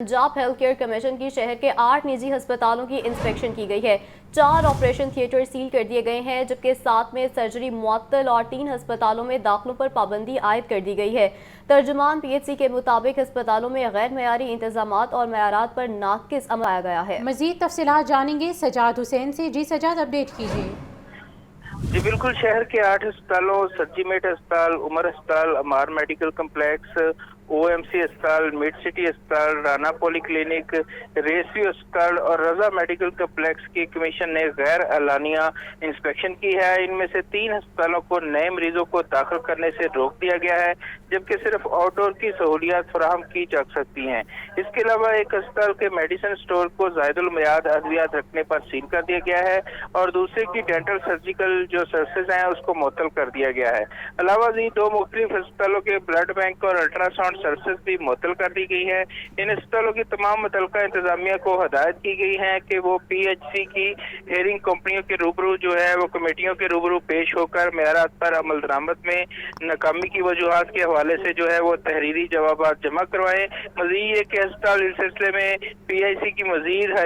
Punjab health care commission की शहर के 8 निजी अस्पतालों की इंस्पेक्शन की गई है। 4 ऑपरेशन थिएटर सील कर दिए गए हैं, जबकि 7 में सर्जरी मुअत्तल और 3 अस्पतालों में दाखिलों पर पाबंदी आयद कर दी गई है। तर्जुमान PHC के मुताबिक अस्पतालों में गैर मयारी इंतजामात और मयारात पर नाकिस अमल आया गया है। मजीद तफसीलात जानेंगे सजाद हुसैन से। जी सजाद, अपडेट कीजिए। जी बिल्कुल, शहर के 8 अस्पतालों सज्जीमेट अस्पताल, उमर अस्पताल, अमार मेडिकल कम्प्लेक्स, OMC अस्पताल, मिड सिटी अस्पताल, राना पॉली क्लिनिक, रेसव्यू अस्पताल और रजा मेडिकल कम्प्लेक्स की कमीशन ने गैर एलानिया इंस्पेक्शन की है। इनमें से 3 अस्पतालों को नए मरीजों को दाखिल करने से रोक दिया गया है, जबकि सिर्फ आउटडोर की सहूलियात फराहम की जा सकती हैं। इसके अलावा एक अस्पताल के मेडिसिन स्टोर को ज़ायदुल मियाद अद्वियात रखने पर सील कर दिया गया है और दूसरे की डेंटल सर्जिकल जो सर्विसेज हैं उसको मुअत्तल कर दिया गया है। अलावा 2 मुख्तलिफ अस्पतालों के ब्लड बैंक और अल्ट्रासाउंड सर्विसेज भी मुअत्तल कर दी गई है। इन अस्पतालों की तमाम मुतल्लिका इंतजामिया को हदायत की गई है कि वो PHC की हेयरिंग कंपनियों के रूबरू जो है वो कमेटियों के रूबरू पेश होकर मेयारात पर अमल दरामद में नाकामी की वजूहात के हवाले से जो है वो तहरीरी जवाब जमा करवाएं। मजीद ये कि अस्पताल इस सिलसिले में PHC की मजीद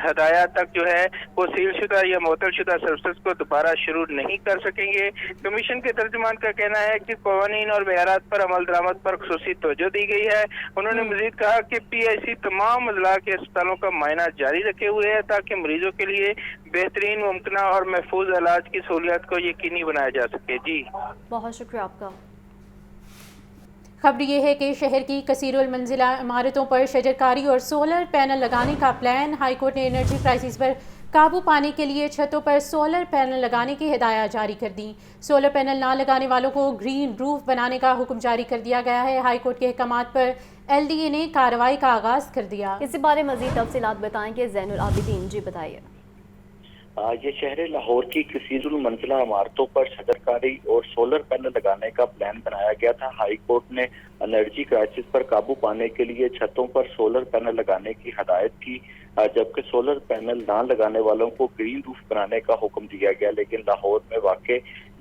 हदायत तक जो है वो सील शुदा या मुअत्तल शुदा सर्विसेज को दोबारा शुरू नहीं कर सकेंगे। कमीशन के तर्जुमान का कहना है कि कवानीन और मेयारात पर अमल दरामद पर खुसूसी तवज्जो दी गई है। उन्होंने मजीद कहा कि PHC तमाम अजला के अस्पतालों का मायना जारी रखे हुए है ताकि मरीजों के लिए बेहतरीन मुमकिना और महफूज इलाज की सहूलियत को यकीनी बनाया जा सके। जी बहुत शुक्रिया आपका। खबर यह है कि शहर की कसीरुल मंजिला इमारतों पर शजरकारी और सोलर पैनल लगाने का प्लान। हाई कोर्ट ने एनर्जी क्राइसिस पर काबू पाने के लिए छतों पर सोलर पैनल लगाने की हिदायत जारी कर दी। सोलर पैनल ना लगाने वालों को ग्रीन रूफ बनाने का हुक्म जारी कर दिया गया है। हाई कोर्ट के अहकामात पर LDA ने कार्रवाई का आगाज कर दिया। इसी बारे मजीद तफसीलात बताएंगे ज़ैनुल आबिदीन। जी बताइए। ये शहर लाहौर की कसीरुल मंजिला इमारतों पर शजरकारी और सोलर पैनल लगाने का प्लान बनाया गया था। हाई कोर्ट ने एनर्जी क्राइसिस पर काबू पाने के लिए छतों पर सोलर पैनल लगाने की हदायत की, जबकि सोलर पैनल ना लगाने वालों को ग्रीन रूफ बनाने का हुक्म दिया गया। लेकिन लाहौर में वाक़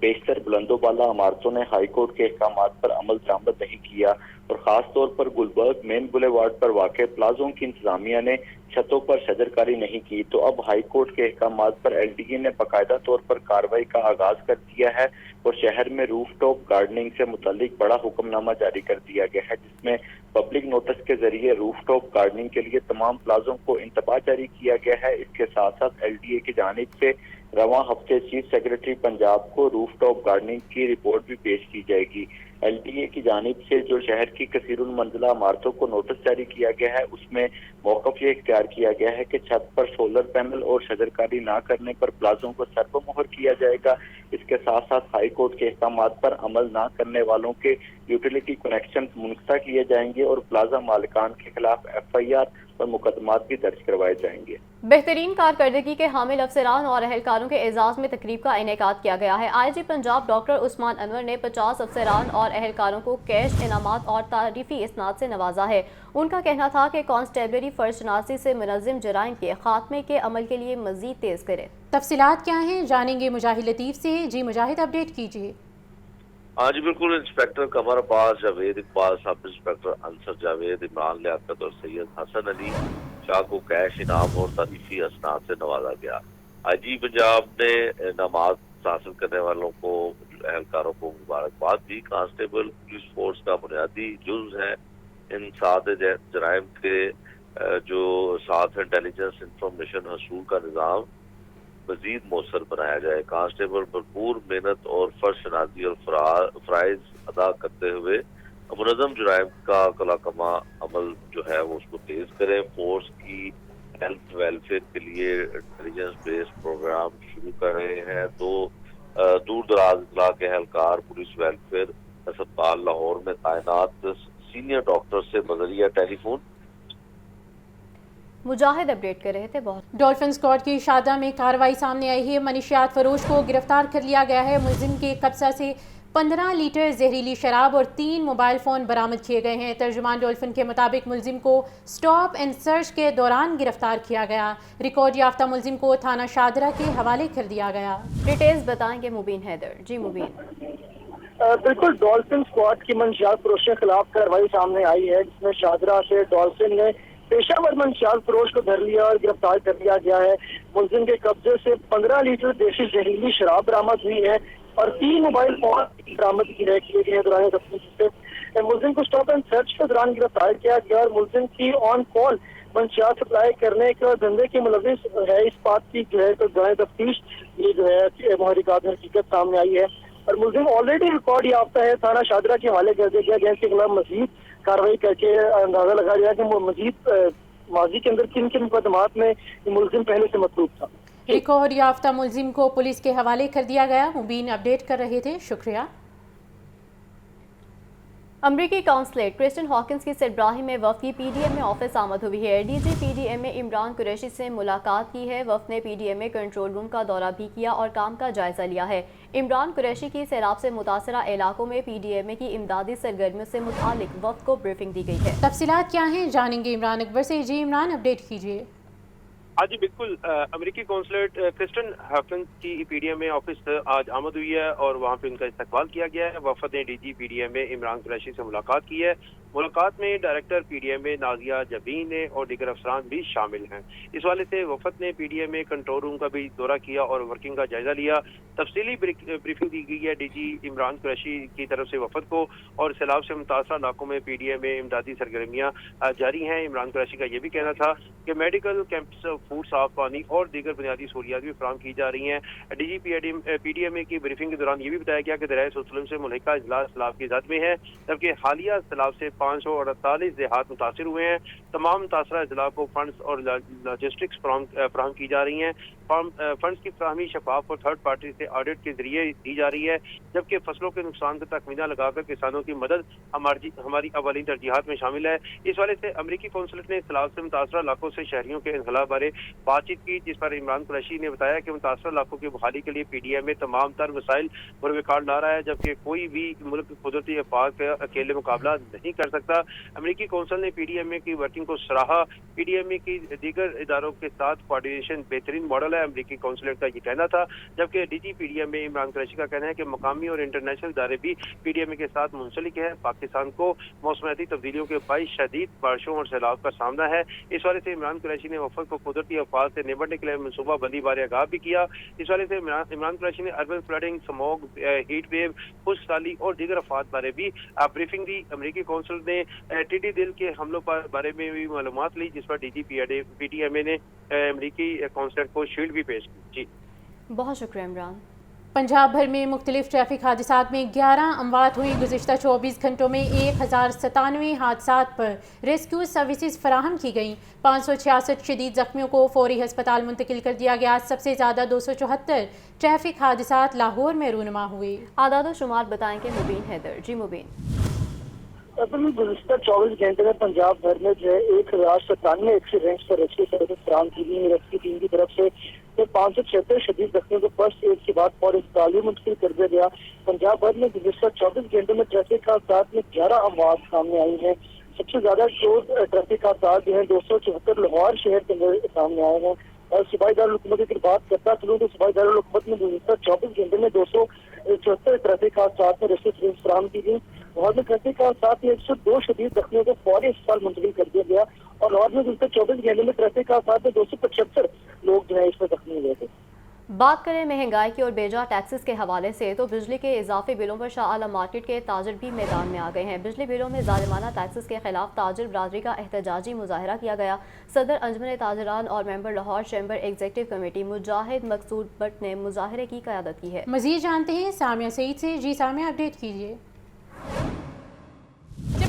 बेशतर बुलंदोबाला इमारतों ने हाई कोर्ट के अहकामात पर अमल दरामद नहीं किया और ख़ास तौर पर गुलबर्ग मेन बुलेवार्ड पर वाक़ प्लाजों की इंतजामिया ने छतों पर शजरकारी नहीं की। तो अब हाई कोर्ट के अहकामात पर LDA ने बाकायदा तौर पर कार्रवाई का आगाज कर दिया है और शहर में रूफ टॉप गार्डनिंग से मुतालिक बड़ा हुक्मनामा जारी कर दिया गया है, जिसमें पब्लिक नोटिस के जरिए रूफ टॉप गार्डनिंग के लिए तमाम प्लाजों को इंतबाह जारी किया गया है। इसके साथ साथ LDA की जानिब से रवां हफ्ते चीफ सेक्रेटरी पंजाब को रूफ टॉप गार्डनिंग की रिपोर्ट भी पेश की जाएगी। LDA की जानिब से जो शहर की कसीरुल मंजिला इमारतों को नोटिस जारी किया गया है उसमें मौक़िफ़ ये इख्तियार किया गया है कि छत पर सोलर पैनल और शजरकारी ना करने पर प्लाजों को सरबमोहर किया जाएगा। इसके साथ साथ हाई कोर्ट के अहकामात पर अमल ना करने वालों के यूटिलिटी कनेक्शन मुनक़ता किए जाएंगे और प्लाजा मालिकान के खिलाफ FIR और मुकदमात भी दर्ज करवाए जाएंगे। बेहतरीन कारकर्दगी के हामिल अफसरान और अहलकारों के एजाज में तकरीब का इनेकाद किया गया है। IG पंजाब डॉक्टर उस्मान अनवर ने 50 अफसरान और अहलकारों को कैश इनामात और तारीफी इसनाद से नवाजा है। उनका कहना था कि कांस्टेबलरी फर्शनासी से मुनज़्ज़म जराइम के खात्मे के अमल के लिए मजीद तेज करें। तफसीलात क्या हैं जानेंगे मुजाहिद लतीफ़ से। जी मुजाहिद, अपडेट कीजिए। हाँ जी बिल्कुल, इंस्पेक्टर कमर अब्बास, जावेद इकबाल, सब इंस्पेक्टर अंसर जावेद, इमरान लियाकत और सैयद हसन अली शाह को कैश इनाम और तारीफी असनाद से नवाजा गया। IG पंजाब ने इनामात हासिल करने वालों को, एहलकारों को मुबारकबाद दी। कांस्टेबल पुलिस फोर्स का बुनियादी जुज़ है। इन सादे जराइम के जो साथ इंटेलिजेंस इंफॉर्मेशन हसूल का निज़ाम मजीद मौसर बनाया जाए। कांस्टेबल भरपूर मेहनत और फर्शनाजी और फ़राइज़ अदा करते हुए मुनज़्ज़म जराइम का कलाकमा अमल जो है वो उसको तेज करें। फोर्स की हेल्थ वेलफेयर के लिए इंटेलिजेंस बेस्ड प्रोग्राम शुरू कर रहे हैं। तो दूर दराज इजला के एहलकार पुलिस वेलफेयर अस्पताल लाहौर में तैनात सीनियर डॉक्टर से बजरिया टेलीफोन मुजाहिद अपडेट कर रहे थे। बहुत डॉल्फिन स्क्वाड की शादा में कार्रवाई सामने आई है। मनीशियात फरोश को गिरफ्तार कर लिया गया है। मुलजिम के कब्जा से 15 लीटर जहरीली शराब और 3 मोबाइल फ़ोन बरामद किए गए हैं। तर्जुमान डॉल्फिन के मुताबिक मुलजिम को स्टॉप एंड सर्च के दौरान गिरफ्तार किया गया। रिकॉर्ड याफ्ता मुलजिम को थाना शादरा के हवाले कर दिया गया। डिटेल्स बताएंगे मुबीन हैदर। जी मुबीन। बिल्कुल, डॉल्फिन स्क्वाड की मंशियात फरोश के खिलाफ कार्रवाई सामने आई है, जिसमें शादरा से डॉल्फिन ने पेशावर मंशियात फरोश को धर लिया और गिरफ्तार कर लिया गया है। मुलजिम के कब्जे से 15 लीटर देशी जहरीली शराब बरामद हुई है और 3 मोबाइल फोन बरामद किए गए दौरान तफ्तीश से। मुलजिम को स्टॉप एंड सर्च के दौरान गिरफ्तार किया गया और मुलजिम की ऑन कॉल मंशियात सप्लाई करने के धंधे के मुलविस है इस बात की जो है तो दौरान तफ्तीश ये जो है महरिकात में हकीकत सामने आई है और मुलजिम ऑलरेडी रिकॉर्ड याफ्ता है, थाना शादरा के हवाले कर दिया गया, जिसके खिलाफ मजीद कार्रवाई करके अंदाजा लगाया गया कि मजीद माजी के अंदर किन किन मुकदमात में मुलजिम पहले से मतलूब था। रिकॉर्ड याफ्ता मुलजिम को पुलिस के हवाले कर दिया गया। मुबीन अपडेट कर रहे थे, शुक्रिया। अमरीकी काउंसलेट क्रिस्टन हॉकिंस की सरबराही में वफ़द की पीडीएम में ऑफिस आमद हुई है। डीजी पीडीएम में इमरान कुरैशी से मुलाकात की है। वफ़द ने पीडीएम में कंट्रोल रूम का दौरा भी किया और काम का जायजा लिया है। इमरान कुरैशी की सैलाब से मुतासरा इलाकों में पीडीएम की इमदादी सरगर्मियों से मुतालिक वफ़द को ब्रीफिंग दी गई है। तफसीलात क्या हैं जानेंगे इमरान अकबर से। जी इमरान, अपडेट कीजिए। जी बिल्कुल, अमेरिकी कौंसलेट क्रिस्टन हॉकिंस की पीडीएम में ऑफिस आज आमद हुई है और वहाँ पे उनका इस्तकबाल किया गया है। वफद ने डीजी पीडीएम में इमरान कुरैशी से मुलाकात की है। मुलाकात में डायरेक्टर पीडीएम में नाजिया जबीन और दीगर अफसरान भी शामिल हैं। इस वाले से वफद ने पीडीएम में कंट्रोल रूम का भी दौरा किया और वर्किंग का जायजा लिया। तफसीली ब्रीफिंग दी गई है डीजी इमरान कुरैशी की तरफ से वफद को और सैलाब से मुतासरा इलाकों में पीडीएम में इमदादी सरगर्मियाँ जारी हैं। इमरान कुरैशी का यह भी कहना था कि मेडिकल कैंप्स, फूड, साफ पानी और दीगर बुनियादी सहूलियात भी फराहम की जा रही हैं। डीजी पीडीएम की ब्रीफिंग के दौरान ये भी बताया गया कि दरियाए सुसलम से मुल्हिका इजलास सैलाब की ज़द में है, जबकि हालिया सैलाब से 548 देहात मुतासर हुए हैं। तमाम मुतासरा अजला को फंड्स और लॉजिस्टिक्स फराहम की जा रही हैं। फंड्स की फराहमी शफाफ और थर्ड पार्टी से ऑडिट के जरिए दी जा रही है, जबकि फसलों के नुकसान का तखमीना लगाकर किसानों की मदद हमारी अवली तरजीहात में शामिल है। इस वाले से अमरीकी कौंसलेट ने सैलाब से मुतासरा इलाकों से शहरियों के इनखला बारे बातचीत की, जिस पर इमरान कुरैशी ने बताया कि मुतासरा इलाकों की बहाली के लिए पीडीएम में तमाम तर वसाइल पुरवकार ला रहा है, जबकि कोई भी मुल्क कुदरती आफात का अकेले मुकाबला नहीं कर सकता। अमरीकी कौंसिल ने पीडीएम की वर्किंग को सराहा। पीडीएम की दीगर इदारों के साथ कोऑर्डिनेशन बेहतरीन मॉडल है, अमरीकी कौंसलेट का ये कहना था। जबकि डीजी पीडीएम में इमरान कुरैशी का कहना है कि मकामी और इंटरनेशनल इदारे भी पीडीएम के साथ मुंसलिक है। पाकिस्तान को मौसमियाती तब्दीलियों के बाइस शदीद बारिशों और सैलाब का सामना है। इस वाले से इमरान कुरैशी ने वफद को कुदरती आफात से निपटने के लिए मनसूबा बंदी बारे आगाह भी किया। इस वाले से इमरान कुरैशी ने urban flooding, smog, heat wave, खुश्क साली और दीगर आफात बारे भी ब्रीफिंग दी। अमरीकी कौंसिल ने टिड्डी दिल के हमलों पर बारे में भी मालूमात ली, जिस पर डीजी पीडीएम ने अमरीकी कौंसलेट को शील्ड भी पेश की। जी बहुत शुक्रिया इमरान। पंजाब भर में मुख्तलिफ ट्रैफिक हादसात में 11 अमवात हुई। गुज़िश्ता 24 घंटों में 1097 हादसात पर रेस्क्यू सर्विसेज फराहम की गई। 566 शदीद जख्मियों को फौरी हस्पताल मुंतकिल कर दिया गया। सबसे ज़्यादा 274 ट्रैफिक हादसात लाहौर में रूनुमा हुए। आदाद शुमार बताएंगे मुबीन हैदर। जी मुबीन। गुज़िश्ता 24 घंटे में पंजाब भर में जो है 1097 एक्सीडेंट्स पर रेस्क्यू सर्विस फराहम की गई। रेस्क्यू टीम की तरफ से 576 शदीद जख्मियों को फर्स्ट एड के बाद फौरी अस्पताल मुंतकिल कर दिया गया। पंजाब भर में गुज़िश्ता 24 घंटों में ट्रैफिक हादसात में 11 अमवात सामने आई हैं। सबसे ज्यादा ट्रैफिक हादसात जो है 274 लाहौर शहर के अंदर सामने आए हैं। और सूबाई दारुल हुकूमत की बात करता चलूँ तो सूबाई दारुल हुकूमत में गुज़िश्ता 24 घंटे में 274 ट्रैफिक हादसात में रेस्क्यू सर्विस फराहम की गई। लाहौर में ट्रैफिक हादसात में 102 शदीद जख्मियों को फौरी अस्पताल मुंतकिल कर दिया गया और लाहौर में गुज़िश्ता 24 घंटे में ट्रैफिक हादसात में 275 लोग जो है इसमें जख्मी हुए थे। बात करें महंगाई की और बेजा टैक्सेस के हवाले से तो बिजली के इजाफी बिलों पर शाह आलम मार्केट के ताजर भी मैदान में आ गए हैं। बिजली बिलों में जालिमाना टैक्सेस के खिलाफ ताजर बरादरी का एहतजाजी मुजाहरा किया गया। सदर अंजुमन ताजरान और member Lahore chamber executive committee Mujahid Maqsood Butt ने मुजाहरे की क़यादत की है। मजीद जानते हैं सामिया सईद से। जी सामिया, अपडेट कीजिए।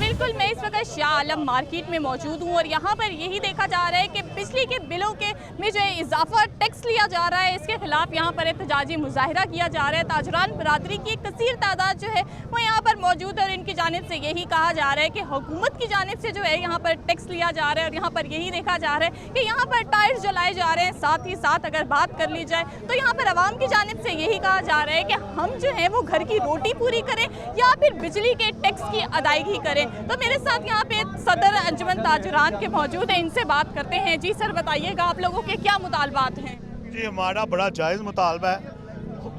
बिल्कुल, मैं इस वक्त शाह आलम मार्केट में मौजूद हूँ और यहाँ पर यही देखा जा रहा है कि बिजली के बिलों के में जो इजाफा टैक्स लिया जा रहा है, इसके खिलाफ यहाँ पर एहतजाजी मुजाहरा किया जा रहा है। ताजरान बरादरी की एक कसीर तादाद जो है वो यहाँ पर मौजूद है और इनकी जानिब से यही कहा जा रहा है कि हुकूमत की जानिब से जो है यहाँ पर टैक्स लिया जा रहा है और यहाँ पर यही देखा जा रहा है कि यहाँ पर टायर्स जलाए जा रहे हैं। साथ ही साथ अगर बात कर ली जाए तो यहाँ पर आवाम की जानिब से यही कहा जा रहा है कि हम जो है वो घर की रोटी पूरी करें या फिर बिजली के टैक्स की अदायगी करें। तो मेरे साथ यहाँ पे सदर अंजुमन ताजरान के मौजूद हैं, इनसे बात करते हैं। जी सर, बताइएगा आप लोगों के क्या मुतालबात हैं? जी हमारा बड़ा जायज़ मुतालबा है,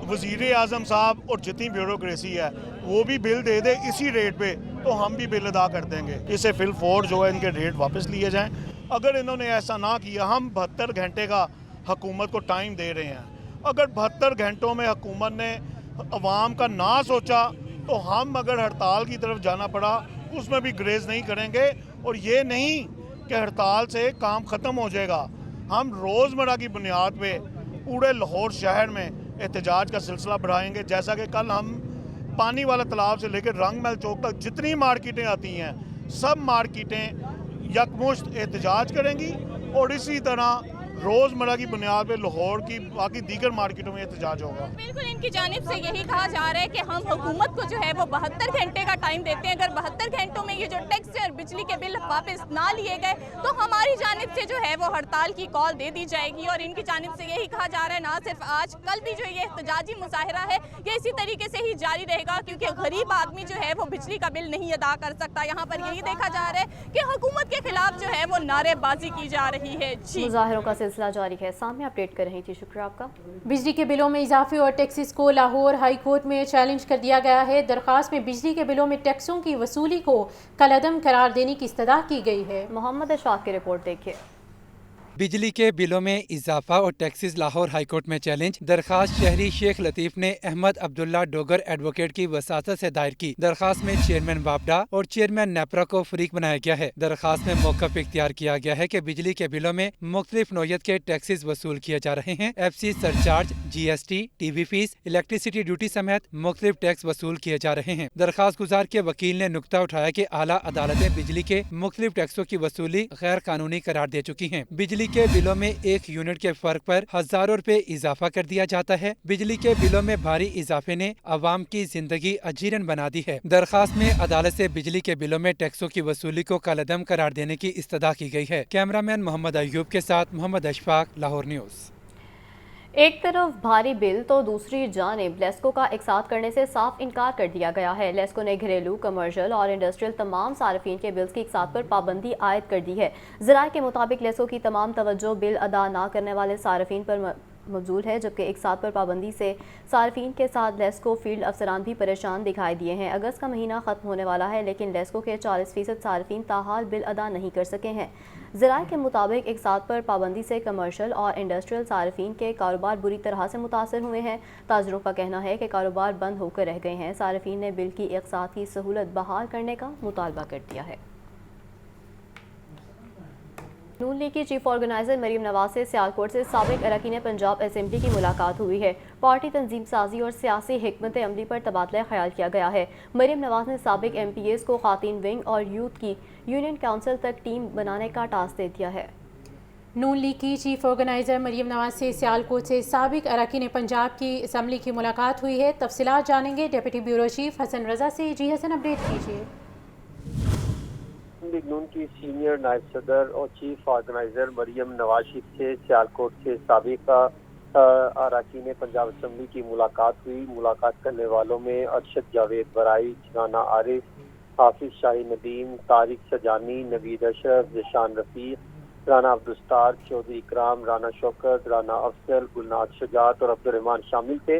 वज़ीर आज़म साहब और जितनी ब्यूरोक्रेसी है वो भी बिल दे दे इसी रेट पे तो हम भी बिल अदा कर देंगे। इससे फिल फोर जो है इनके रेट वापस लिए जाएं अगर इन्होंने ऐसा ना किया, हम 72 घंटे का हुकूमत को टाइम दे रहे हैं, अगर 72 घंटों में हुकूमत ने अवाम का ना सोचा तो हम अगर हड़ताल की तरफ जाना पड़ा उसमें भी ग्रेज नहीं करेंगे। और ये नहीं कि हड़ताल से काम ख़त्म हो जाएगा, हम रोज़मर्रा की बुनियाद पे पूरे लाहौर शहर में एहतजाज का सिलसिला बढ़ाएंगे। जैसा कि कल हम पानी वाला तालाब से लेकर रंगमहल चौक तक जितनी मार्केटें आती हैं सब मार्केटें यकमुश्त एहतजाज करेंगी और इसी तरह रोज़मर्रा की बुनियाद पे लाहौर की बाकी दीगर मार्केटों में एहतजाज होगा। बिल्कुल इनकी जानिब से यही कहा जा रहा है कि हम हुकूमत को जो है वो 72 घंटे का टाइम देते हैं, अगर 72 घंटों में ये जो टैक्स और बिजली के बिल वापस ना लिए गए तो हमारी जानिब से जो है वो हड़ताल की कॉल दे दी जाएगी। और इनकी जानिब से यही कहा जा रहा है, ना सिर्फ आज कल भी जो ये एहतजाजी मुजाहरा है ये इसी तरीके से ही जारी रहेगा, क्योंकि गरीब आदमी जो है वो बिजली का बिल नहीं अदा कर सकता। यहाँ पर यही देखा जा रहा है कि हुकूमत के खिलाफ जो है वो नारेबाजी की जा रही है। मुजाहरों का सिलसिला जारी है, सामने अपडेट कर रही थी, शुक्रिया आपका। बिजली के बिलों में इजाफे और टैक्सेस को लाहौर हाई कोर्ट में चैलेंज कर दिया गया है। दरखास्त में बिजली के बिलों में टैक्सों की वसूली को कलअदम करार देने की इस्तदा की गई है। मोहम्मद अशफाक की रिपोर्ट देखिए। बिजली के बिलों में इजाफा और टैक्सेस लाहौर हाई कोर्ट में चैलेंज। दरखास्त शहरी शेख लतीफ ने अहमद अब्दुल्ला डोगर एडवोकेट की वसातत से दायर की। दरखास्त में चेयरमैन वापडा और चेयरमैन नेपरा को फरीक बनाया गया है। दरखास्त में मौक़िफ़ इख्तियार किया गया है कि बिजली के बिलों में मुख्तलिफ नौयत के टैक्सेस वसूल किए जा रहे हैं। FC surcharge, GST, TV fees, electricity duty समेत मुख्तलिफ टैक्स वसूल किए जा रहे हैं। दरखास्त गुजार के वकील ने नुक्ता उठाया कि आला अदालतें बिजली के मुख्तलिफ टैक्सों की वसूली गैर कानूनी करार दे चुकी हैं। बिजली के बिलों में 1 यूनिट के फर्क पर हजारों रुपए इजाफा कर दिया जाता है। बिजली के बिलों में भारी इजाफे ने अवाम की जिंदगी अजीरन बना दी है। दरखास्त में अदालत से बिजली के बिलों में टैक्सों की वसूली को कलअदम करार देने की इस्तदा की गई है। कैमरामैन मोहम्मद अयूब के साथ मोहम्मद अशफाक, लाहौर न्यूज़। एक तरफ भारी बिल तो दूसरी जानिब लेस्को का इकसात करने से साफ इनकार कर दिया गया है। लेस्को ने घरेलू, कमर्शियल और इंडस्ट्रियल तमाम सार्फिन के बिल्स की इकसात पर पाबंदी आयद कर दी है। ज़राए के मुताबिक लेस्को की तमाम तवज्जो बिल अदा ना करने वाले सार्फिन पर मबजूल है, जबकि इकसात पर पाबंदी से सार्फिन के साथ लेस्को फील्ड अफसरान भी परेशान दिखाई दिए हैं। अगस्त का महीना ख़त्म होने वाला है, लेकिन लेस्को के 40% सार्फिन ताहाल बिल अदा नहीं कर सके हैं। ज़राए के मुताबिक इकसात पर पाबंदी से कमर्शियल और इंडस्ट्रियल सार्फिन के कारोबार बुरी तरह से मुतासर हुए हैं। ताजरों का कहना है कि कारोबार बंद होकर रह गए हैं। सार्फिन ने बिल की इकसात की सहूलत बहाल करने का मुतालबा कर दिया है। नून लीग की चीफ ऑर्गेनाइजर मरीम नवाज से सियालकोट से साबिक अरकान पंजाब असेंबली की मुलाकात हुई है। पार्टी तंजीम साजी और सियासी हिकमत अमली पर तबादला ख्याल किया गया है। मरीम नवाज ने साबिक MPAs को खातीन विंग और यूथ की यूनियन काउंसिल तक टीम बनाने का टास्क दे दिया है। नून लीग की चीफ ऑर्गेनाइजर मरीम नवाज से सियालकोट से साबिक अरकान पंजाब की असम्बली की मुलाकात हुई है। तफसीलात जानेंगे deputy bureau chief Hasan Raza से। जी हसन, अपडेट कीजिए। नून की सीनियर नायब सदर और चीफ ऑर्गेनाइजर मरीम नवाज से सियालकोट से साबिक अरकान पंजाब असम्बली की मुलाकात हुई। मुलाकात करने वालों में अरशद जावेद बराई, राना आरिफ, हाफिज शाही नदीम, तारिक सजानी, नवीद अशरफ, जशान रफीक, राना अब्दुस्तार, चौधरी इकराम, राना शौकत, राना अफसल, गुलनाज शुजात और अब्दुर्रहमान शामिल थे।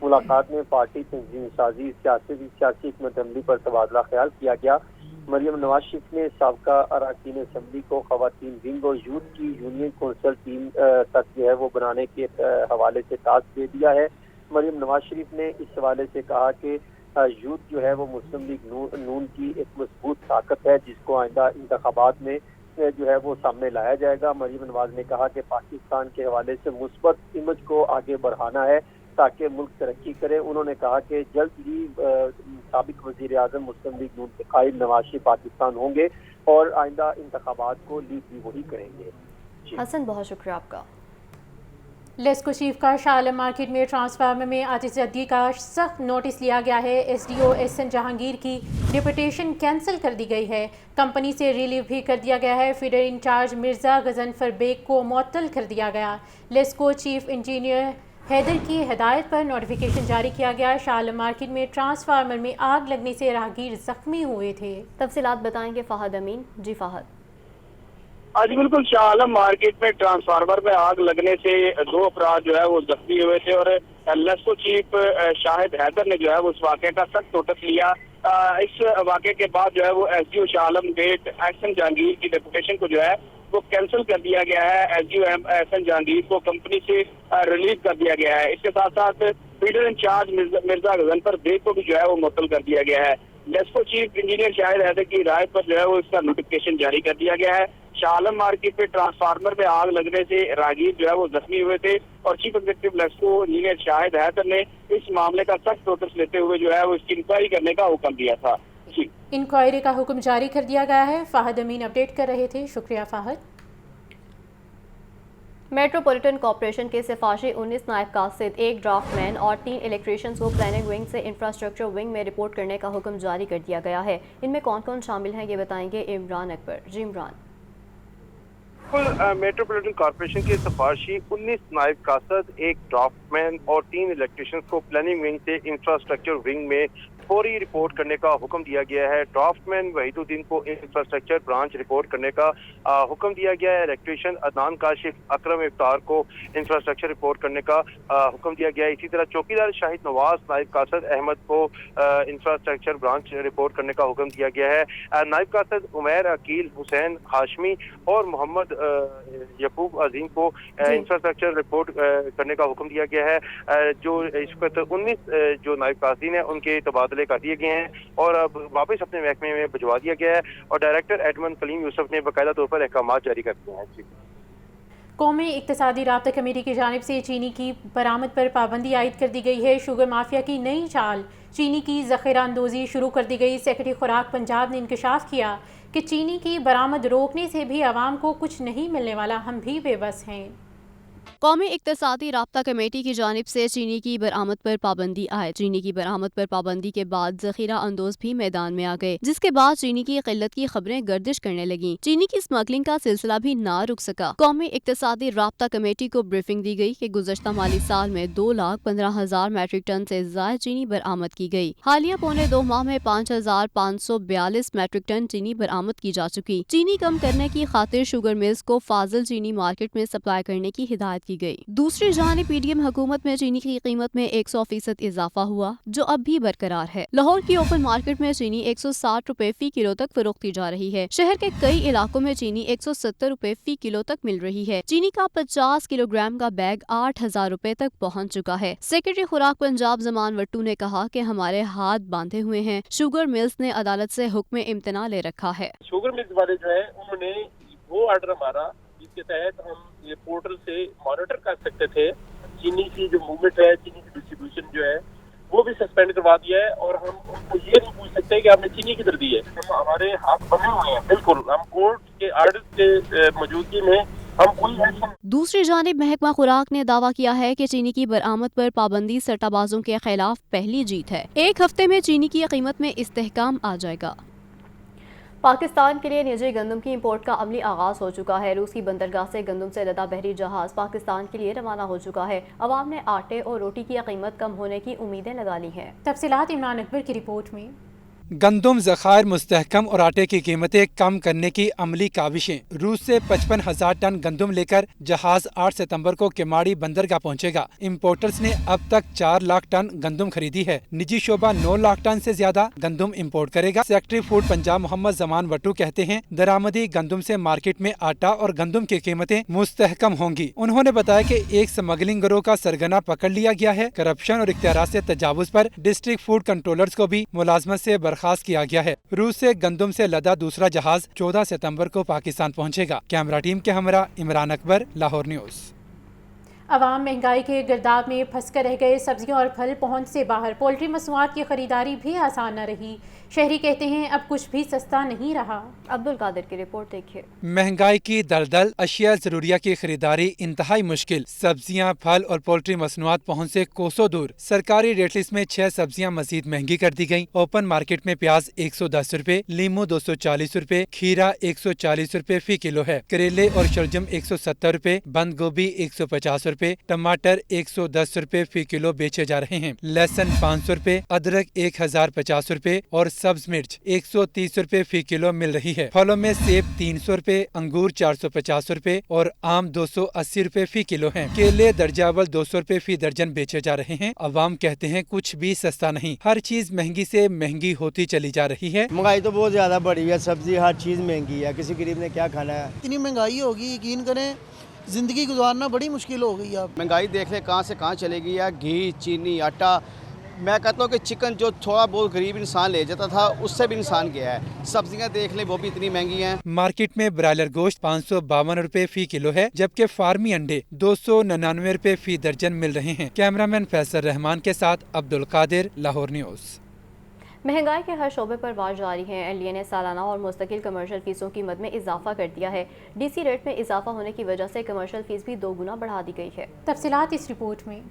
मुलाकात में पार्टी तंजीम साजी, सियासी हिकमत अमली पर तबादला ख्याल किया गया। मरीम नवाज शरीफ ने साबका अरकान असम्बली को खवातीन विंग और यूथ की यूनियन कौंसिल टीम तक जो है वो बनाने के हवाले से टास्क दे दिया है। मरीम नवाज शरीफ ने इस हवाले से कहा कि यूथ जो है वो मुस्लिम लीग नून की एक मजबूत ताकत है, जिसको आइंदा इंतखाबात में जो है वो सामने लाया जाएगा। मरीम नवाज ने कहा कि पाकिस्तान के हवाले से मुस्बत इमेज को आगे बढ़ाना है ताकि मुल्क तरक्की करे। उन्होंने कहा कि जल्द ही साबिक वजीर आज़म मुस्लिम लीग नून के कायद नवाज शरीफ पाकिस्तान होंगे और आइंदा इंतखाबात को लीग भी वही करेंगे। हसन, बहुत शुक्रिया आपका। लेस्को चीफ का शाह आलम मार्केट में ट्रांसफार्मर में आतिशबाजी का सख्त नोटिस लिया गया है। SDO SN जहांगीर की डिप्यूटेशन कैंसिल कर दी गई है। कंपनी से रिलीव भी कर दिया गया है। फीडर इंचार्ज मिर्ज़ा गजनफर बेग को मुअत्तल कर दिया गया। लेस्को चीफ इंजीनियर हैदर की हिदायत पर नोटिफिकेशन जारी किया गया। शाह आलम मार्केट में ट्रांसफार्मर में आग लगने से राहगीर जख्मी हुए थे। तफसीलात बताएंगे फ़हद अमीन। जी फ़हद। आज बिल्कुल शाह आलम मार्केट में ट्रांसफार्मर में आग लगने से 2 अफराद जो है वो जख्मी हुए थे और लेस्को चीफ शाहिद हैदर ने जो है वो इस वाक़े का सख्त नोटिस लिया। इस वाक़े के बाद जो है वो SDO Shah Alam gate SN Jahangir की डेपुटेशन को जो है وہ کینسل کر دیا گیا ہے. SGO احسن جہانگیر کو کمپنی سے ریلیز کر دیا گیا ہے. اس کے ساتھ ساتھ فیڈر انچارج مرزا غضنفر بیگ کو بھی جو ہے وہ معطل کر دیا گیا ہے. ڈیسکو چیف انجینئر شاہد حیدر کی رائے پر جو ہے وہ اس کا نوٹیفکیشن جاری کر دیا گیا ہے. شاہ عالم مارکیٹ پہ ٹرانسفارمر پہ آگ لگنے سے راہگیر جو ہے وہ زخمی ہوئے تھے اور چیف ایگزیکٹو لیسکو انجینئر شاہد حیدر نے اس معاملے کا سخت نوٹس لیتے ہوئے جو ہے وہ اس کی انکوائری کرنے کا حکم دیا تھا. جی انکوائری کا حکم جاری کر دیا گیا ہے. فہد امین اپڈیٹ کر رہے تھے. شکریہ فہد. میٹروپولیٹن کارپوریشن کے سفارشی 19 نائب قاصد، 1 ڈرافٹ مین اور 3 الیکٹریشنز کو پلاننگ ونگ سے انفراسٹرکچر ونگ میں رپورٹ کرنے کا حکم جاری کر دیا گیا ہے. ان میں کون کون شامل ہیں یہ بتائیں گے عمران اکبر. جی عمران. میٹروپولیٹن کارپوریشن کے سفارشی 19 نائب قاصد، 1 ڈرافٹ مین اور 3 الیکٹریشنز کو پلاننگ ونگ سے انفراسٹرکچر ونگ میں فوری رپورٹ کرنے کا حکم دیا گیا ہے. ڈرافٹ مین وحید الدین کو انفراسٹرکچر برانچ رپورٹ کرنے کا حکم دیا گیا ہے. الیکٹریشین عدنان کاشف، اکرم افطار کو انفراسٹرکچر رپورٹ کرنے کا حکم دیا گیا ہے. اسی طرح چوکیدار شاہد نواز، نائب قاصد احمد کو انفراسٹرکچر برانچ رپورٹ کرنے کا حکم دیا گیا ہے. نائب قاصد عمیر، عقیل، حسین ہاشمی اور محمد یعقوب عظیم کو انفراسٹرکچر رپورٹ کرنے کا حکم دیا گیا ہے. جو اس وقت 19 جو نائب قاصدین ہیں ان کے تبادلے کر دیے گئے ہیں اور اب واپس اپنے محکمے میں بھجوا دیا گیا ہے اور ڈائریکٹر ایڈمن کلیم یوسف نے باقاعدہ طور پر احکامات جاری کر دیے ہیں. قومی اقتصادی رابطہ کمیٹی کی جانب سے چینی کی برآمد پر پابندی عائد کر دی گئی ہے. شوگر مافیا کی نئی چال، چینی کی ذخیرہ اندوزی شروع کر دی گئی. سیکرٹری خوراک پنجاب نے انکشاف کیا کہ چینی کی برآمد روکنے سے بھی عوام کو کچھ نہیں ملنے والا، ہم بھی بے بس ہیں. قومی اقتصادی رابطہ کمیٹی کی جانب سے چینی کی برآمد پر پابندی عائد. چینی کی برآمد پر پابندی کے بعد ذخیرہ اندوز بھی میدان میں آ گئے، جس کے بعد چینی کی قلت کی خبریں گردش کرنے لگیں. چینی کی اسمگلنگ کا سلسلہ بھی نہ رک سکا. قومی اقتصادی رابطہ کمیٹی کو بریفنگ دی گئی کہ گزشتہ مالی سال میں 2,15,000 میٹرک ٹن سے زائد چینی برآمد کی گئی. حالیہ پونے 2 ماہ میں 5,542 میٹرک ٹن چینی برآمد کی جا چکی. چینی کم کرنے کی خاطر شوگر ملز کو فاضل چینی مارکیٹ میں سپلائی کرنے کی ہدایت کی گئی. دوسری جانب پی ڈی ایم حکومت میں چینی کی قیمت میں 100% اضافہ ہوا، جو اب بھی برقرار ہے. لاہور کی اوپن مارکیٹ میں چینی 160 روپے فی کلو تک فروخت کی جا رہی ہے. شہر کے کئی علاقوں میں چینی 170 روپے فی کلو تک مل رہی ہے. چینی کا 50 کلو گرام کا بیگ 8,000 روپے تک پہنچ چکا ہے. سیکرٹری خوراک پنجاب زمان وٹو نے کہا کہ ہمارے ہاتھ باندھے ہوئے ہیں. شوگر ملز نے عدالت سے حکم امتناع لے رکھا ہے. شوگر ملز والے جو ہے انہوں نے وہ آرڈر ہمارا جس کے تحت ہم یہ پورٹل سے مانیٹر کر سکتے تھے چینی کی جو موومنٹ ہے، چینی کی ڈسٹریبیوشن جو ہے وہ بھی سسپینڈ کروا دیا ہے اور ہم ان کو یہ نہیں پوچھ سکتے کہ آپ نے چینی کدھر دی ہے. ہمارے ہاتھ بندھے ہوئے ہیں. بالکل ہم کورٹ کے آرڈر کے موجودگی میں ہم کوئی ایکشن. دوسری جانب محکمہ خوراک نے دعویٰ کیا ہے کہ چینی کی برآمد پر پابندی سٹہ بازوں کے خلاف پہلی جیت ہے. 1 ہفتے میں چینی کی قیمت میں استحکام آ جائے گا. پاکستان کے لیے نجی گندم کی امپورٹ کا عملی آغاز ہو چکا ہے. روس کی بندرگاہ سے گندم سے لدا بحری جہاز پاکستان کے لیے روانہ ہو چکا ہے. عوام نے آٹے اور روٹی کی قیمت کم ہونے کی امیدیں لگا لی ہیں. تفصیلات عمران اکبر کی رپورٹ میں. گندم ذخائر مستحکم اور آٹے کی قیمتیں کم کرنے کی عملی کاوشیں. روس سے 55,000 ٹن گندم لے کر جہاز 8 ستمبر کو کیماڑی بندرگاہ پہنچے گا. امپورٹرز نے اب تک 4 لاکھ ٹن گندم خریدی ہے. نجی شعبہ 9 لاکھ ٹن سے زیادہ گندم امپورٹ کرے گا. سیکرٹری فوڈ پنجاب محمد زمان وٹو کہتے ہیں درآمدی گندم سے مارکیٹ میں آٹا اور گندم کی قیمتیں مستحکم ہوں گی. انہوں نے بتایا کہ ایک سمگلنگ گروہ کا سرگنا پکڑ لیا گیا ہے. کرپشن اور اختیارات سے تجاوز پر ڈسٹرکٹ فوڈ کنٹرولرز کو بھی ملازمت سے برخاست کیا گیا ہے. روس سے گندم سے لدا دوسرا جہاز 14 ستمبر کو پاکستان پہنچے گا. کیمرہ ٹیم کے ہمراہ عمران اکبر، لاہور نیوز. عوام مہنگائی کے گرداب میں پھنس کر رہ گئے. سبزیاں اور پھل پہنچ سے باہر. پولٹری مصنوعات کی خریداری بھی آسان نہ رہی. شہری کہتے ہیں اب کچھ بھی سستا نہیں رہا. عبدالقادر کی رپورٹ دیکھیے. مہنگائی کی دلدل، اشیاء ضروریہ کی خریداری انتہائی مشکل. سبزیاں، پھل اور پولٹری مصنوعات پہنچ سے کوسوں دور. سرکاری ریٹ لسٹ میں 6 سبزیاں مزید مہنگی کر دی گئیں. اوپن مارکیٹ میں پیاز 110 روپے، لیمو 240 روپے، کھیرا 140 روپے فی کلو ہے. کریلے اور شلجم 170 روپے، بند گوبھی 150 روپے، रुपए, टमाटर 110 रुपए फी किलो बेचे जा रहे हैं। लहसुन 500 रुपए, अदरक 1050 रुपए और सब्ज मिर्च 130 रुपए फी किलो मिल रही है। फलों में सेब 300 रुपए, अंगूर 450 रुपए और आम 280 रुपए फी किलो हैं। केले दर्जावल 200 रुपए फी दर्जन बेचे जा रहे हैं। अवाम कहते हैं कुछ भी सस्ता नहीं, हर चीज महंगी से महंगी होती चली जा रही है। महंगाई तो बहुत ज्यादा बढ़ी है, सब्जी हर चीज महंगी है, किसी गरीब ने क्या खाना है। इतनी महंगाई होगी, यकीन करें जिंदगी गुजारना बड़ी मुश्किल हो गई है। महंगाई देख ले कहाँ से कहाँ चलेगी है। घी, चीनी, आटा, मैं कहता हूँ कि चिकन जो थोड़ा बहुत गरीब इंसान ले जाता था उससे भी इंसान गया है। सब्जियां देख ले वो भी इतनी महंगी हैं। मार्केट में ब्रायलर गोश्त 552 रुपए फी किलो है, जबकि फार्मी अंडे 299 रुपए फी दर्जन मिल रहे हैं। कैमरामैन फैसल रहमान के साथ अब्दुल कादिर, लाहौर न्यूज़। महंगाई के हर शोबे पर वार जारी है। एलडीए ने सालाना और मुस्तकिल कमर्शियल फीसों की मद में इजाफा कर दिया है। डीसी रेट में इजाफा होने की वजह से कमर्शियल फीस भी 2 गुना बढ़ा दी गई है। तफसीलात इस रिपोर्ट में।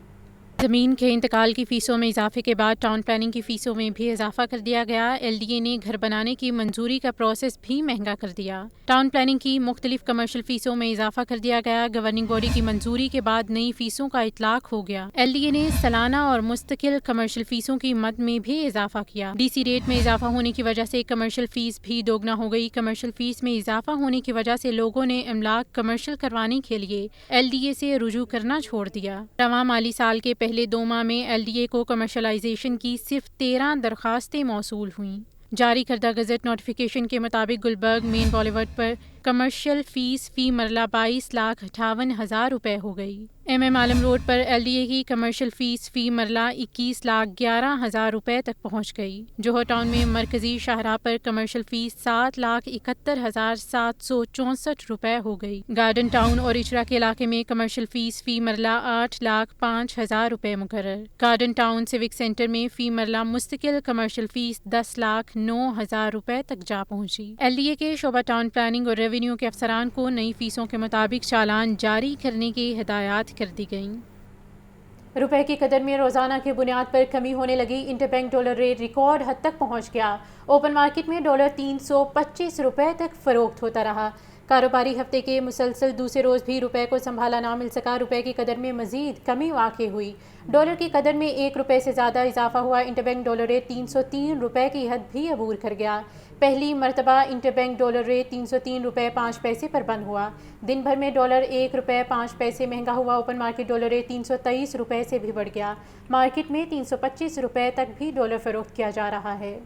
ज़मीन के इंतकाल की फ़ीसों में इजाफे के बाद टाउन प्लानिंग की फ़ीसों में भी इजाफा कर दिया गया। एलडीए ने घर बनाने की मंजूरी का प्रोसेस भी महंगा कर दिया। टाउन प्लानिंग की मुख्तलिफ कमर्शियल फ़ीसों में इजाफा कर दिया गया। गवर्निंग बॉडी की मंजूरी के बाद नई फ़ीसों का इतलाक हो गया। एलडीए ने सालाना और मुस्तकिल कमर्शियल फ़ीसों की मद में भी इजाफा किया। डीसी रेट में इजाफा होने की वजह से कमर्शियल फ़ीस भी दोगुना हो गई। कमर्शियल फ़ीस में इजाफा होने की वजह से लोगों ने अमलाक कमर्शियल करवाने के लिए एलडीए से रुजू करना छोड़ दिया। रवां माली साल के पहले 2 माह में एलडीए को कमर्शलाइजेशन की सिर्फ 13 दरखास्तें मौसूल हुईं। जारी करदा गजट नोटिफिकेशन के मुताबिक गुलबर्ग मेन बॉलीवुड पर कमर्शियल फीस फी मरला 22,58,000 रुपए हो गई। एमएम आलम रोड पर एलडीए की कमर्शियल फीस फी मरला 21,11,000 रुपए तक पहुंच गई। जोहर टाउन में मरकजी शाहराह पर कमर्शियल फीस 7,71,764 रुपए हो गई। गार्डन टाउन और इचरा के इलाके में कमर्शियल फीस फी मरला 8,05,000 रुपए मुकर्रर। गार्डन टाउन सिविक सेंटर में फी मरला मुस्तकिल कमर्शियल फीस 10,09,000 रुपए तक जा पहुंची। एलडीए के शोबा टाउन प्लानिंग और रेवेन्यू के अफसरान को नई फीसों के मुताबिक चालान जारी करने की हिदायत कर दी गई। रुपए की कदर में रोजाना की बुनियाद पर कमी होने लगी। इंटरबैंक डॉलर रेट रिकॉर्ड हद तक पहुंच गया। ओपन मार्केट में डॉलर 325 रुपए तक फरोख्त होता रहा। कारोबारी हफ्ते के मुसलसल दूसरे रोज़ भी रुपए को संभाला ना मिल सका। रुपए की कदर में मजीद कमी वाक़ई हुई। डॉलर की कदर में 1 रुपए से ज़्यादा इजाफा हुआ। इंटरबैंक डॉलर रेट 303 रुपए की हद भी अबूर कर गया। पहली मरतबा इंटरबैंक डॉलर रेट 303 रुपए 5 पैसे पर बंद हुआ। दिन भर में डॉलर 1 रुपए 5 पैसे महंगा हुआ। ओपन मार्केट डॉलर रेट 323 रुपए से भी बढ़ गया। मार्केट में 325 रुपए तक भी डॉलर फरोख्त किया जा रहा है।